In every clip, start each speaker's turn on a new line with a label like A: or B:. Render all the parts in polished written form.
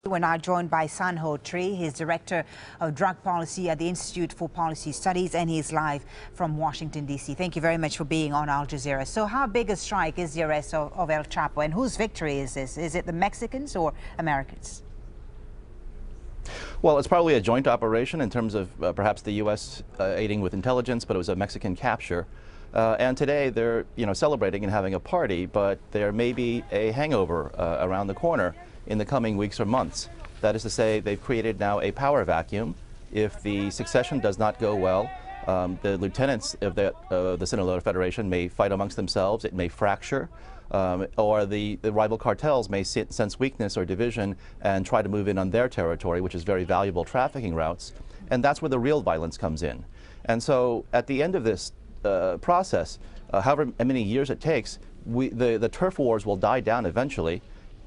A: We're now joined by Sanho Tree. He's Director of Drug Policy at the Institute for Policy Studies, and he's live from Washington, D.C. Thank you very much for being on Al Jazeera. So how big a strike is the arrest of El Chapo, and whose victory is this? Is it the Mexicans or Americans?
B: Well, it's probably a joint operation in terms of perhaps the U.S. Aiding with intelligence, but it was a Mexican capture. And today they're, celebrating and having a party, but there may be a hangover around the corner in the coming weeks or months. That is to say, they've created now a power vacuum. If the succession does not go well, the lieutenants of the Sinaloa Federation may fight amongst themselves. It may fracture, or the rival cartels may sense weakness or division and try to move in on their territory, which is very valuable trafficking routes. And that's where the real violence comes in. And so at the end of this process, however many years it takes, the turf wars will die down eventually,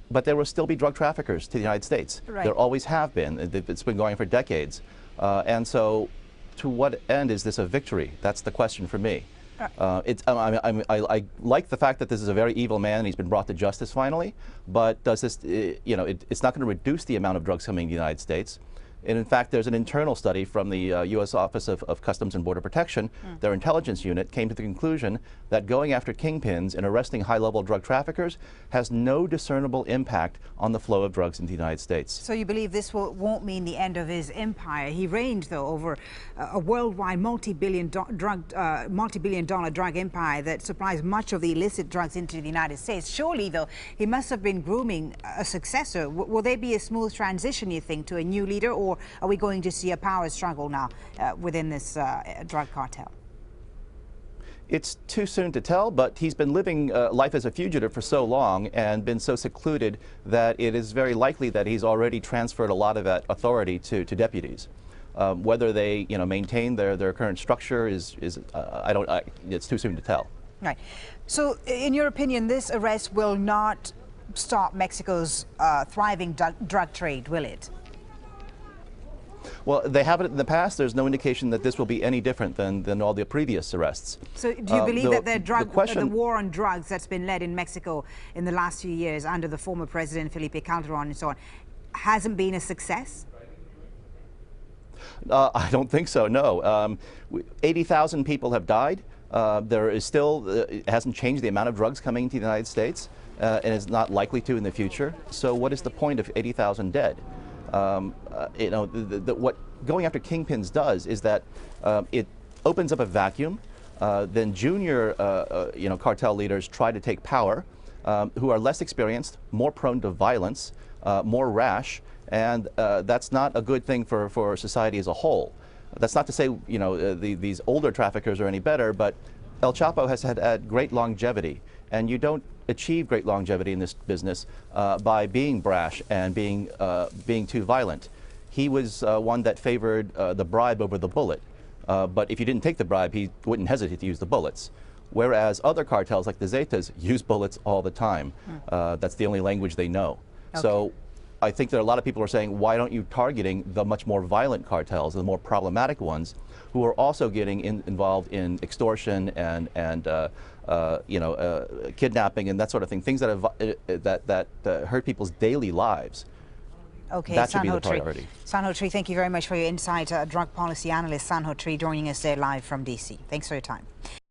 B: but there will still be drug traffickers to the United States. Right. There always have been. It's been going for decades. And so to what end is this a victory? That's the question for me. I like the fact that this is a very evil man and he's been brought to justice finally, but does this, it's not going to reduce the amount of drugs coming to the United States. And in fact, there's an internal study from the U.S. Office of Customs and Border Protection. Their intelligence unit came to the conclusion that going after kingpins and arresting high-level drug traffickers has no discernible impact on the flow of drugs in the United States.
A: So you believe this won't mean the end of his empire? He reigned, though, over a worldwide multi-billion dollar drug empire that supplies much of the illicit drugs into the United States. Surely, though, he must have been grooming a successor. Will there be a smooth transition, you think, to a new leader, or are we going to see a power struggle now within this drug cartel?
B: It's too soon to tell, but he's been living life as a fugitive for so long and been so secluded that it is very likely that he's already transferred a lot of that authority to deputies. Whether they, maintain their current structure is it's too soon to tell.
A: Right. So, in your opinion, this arrest will not stop Mexico's thriving drug trade, will it?
B: Well, they have it in the past. There's no indication that this will be any different than all the previous arrests.
A: So do you believe that the war on drugs that's been led in Mexico in the last few years under the former president Felipe Calderon and so on hasn't been a success?
B: I don't think so, no. 80,000 people have died. There is still, it hasn't changed the amount of drugs coming to the United States, and is not likely to in the future. So what is the point of 80,000 dead? What going after kingpins does is that it opens up a vacuum. Then junior, cartel leaders try to take power, who are less experienced, more prone to violence, more rash, and that's not a good thing for society as a whole. That's not to say, these older traffickers are any better, but El Chapo has had great longevity, and you don't achieve great longevity in this business by being brash and being too violent. He was one that favored the bribe over the bullet, but if you didn't take the bribe, he wouldn't hesitate to use the bullets. Whereas other cartels like the Zetas use bullets all the time. That's the only language they know. Okay. So I think that a lot of people are saying, why don't you targeting the much more violent cartels, the more problematic ones, who are also getting involved in extortion and kidnapping and that sort of thing, things that hurt people's daily lives.
A: Okay,
B: that should be the priority.
A: Sanho Tree, thank you very much for your insight. Drug policy analyst Sanho Tree joining us there live from D.C. Thanks for your time.